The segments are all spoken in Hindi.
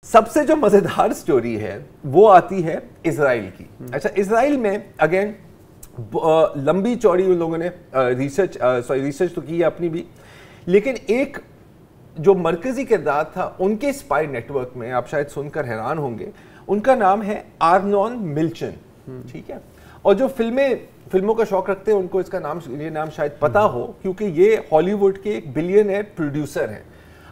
सबसे जो मजेदार स्टोरी है वो आती है इजराइल की। अच्छा, इजराइल में अगेन लंबी चौड़ी उन लोगों ने रिसर्च तो की है अपनी भी, लेकिन एक जो मरकजी किरदार था उनके स्पाई नेटवर्क में, आप शायद सुनकर हैरान होंगे, उनका नाम है आर्नोन मिल्चन। ठीक है, और जो फिल्मों का शौक रखते हैं उनको ये नाम शायद पता हो, क्योंकि ये हॉलीवुड के एक बिलियनर प्रोड्यूसर हैं।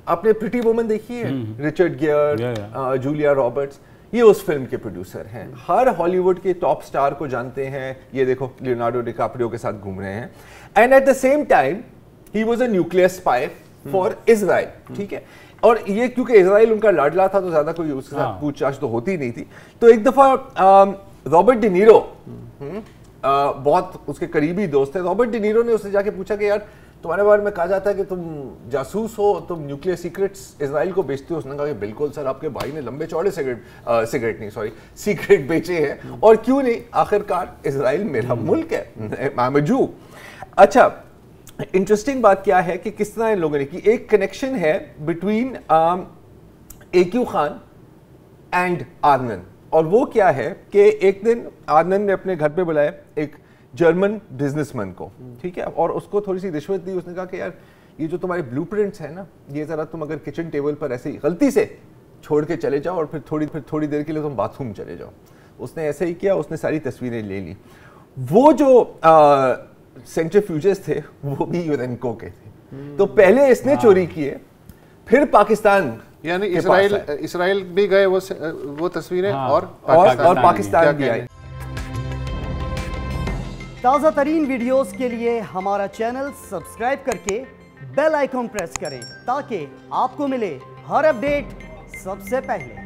आपने प्रिटी वुमन देखी है, रिचर्ड गियर, जूलिया रॉबर्ट्स, ये उस फिल्म के प्रोड्यूसर हैं। हर हॉलीवुड के टॉप स्टार को जानते हैं, ये देखो लियोनार्डो डिकाप्रियो के साथ घूम रहे हैं। And at the same time he was a nuclear spy for Israel. ठीक है, और ये क्योंकि इजराइल उनका लाडला था तो ज्यादा कोई उसके साथ पूछताछ तो होती नहीं थी। तो एक दफा रॉबर्ट डिनीरो, बहुत उसके करीबी दोस्त है, रॉबर्ट डिनीरो ने उससे जाके पूछा कि यार तुम्हारे बारे में कहा जाता है कि तुम जासूस हो, तुम न्यूक्लियर सीक्रेट्स इजराइल को बेचते हो। उसने कहा कि बिल्कुल सर, आपके भाई ने लंबे चौड़े सीक्रेट बेचे हैं, और क्यों नहीं, आखिरकार इजराइल मेरा मुल्क है, आई एम अ जू। अच्छा, इंटरेस्टिंग बात क्या है कि किस तरह इन लोगों ने की, एक कनेक्शन है बिटवीन AQ खान एंड आदनन, और वो क्या है कि एक दिन आदनन ने अपने घर पे बुलाया एक जर्मन बिजनेसमैन को। ठीक है, और उसको थोड़ी सी रिश्वत दी। उसने कहा कि यार ये जो तुम्हारे ब्लूप्रिंट्स हैं ना, ये जरा तुम अगर किचन टेबल पर ऐसे ही गलती से छोड़ के चले जाओ और फिर थोड़ी देर के लिए तुम बाथरूम चले जाओ। उसने ऐसे ही किया, उसने सारी तस्वीरें ले ली। वो जो सेंट्रीफ्यूजेस थे वो भी यूरेनको के थे। तो पहले इसने चोरी किए, फिर पाकिस्तान, यानी इसराइल भी गए वो तस्वीरें, और पाकिस्तान भी आई। ताज़ा तरीन वीडियोस के लिए हमारा चैनल सब्सक्राइब करके बेल आइकॉन प्रेस करें ताकि आपको मिले हर अपडेट सबसे पहले।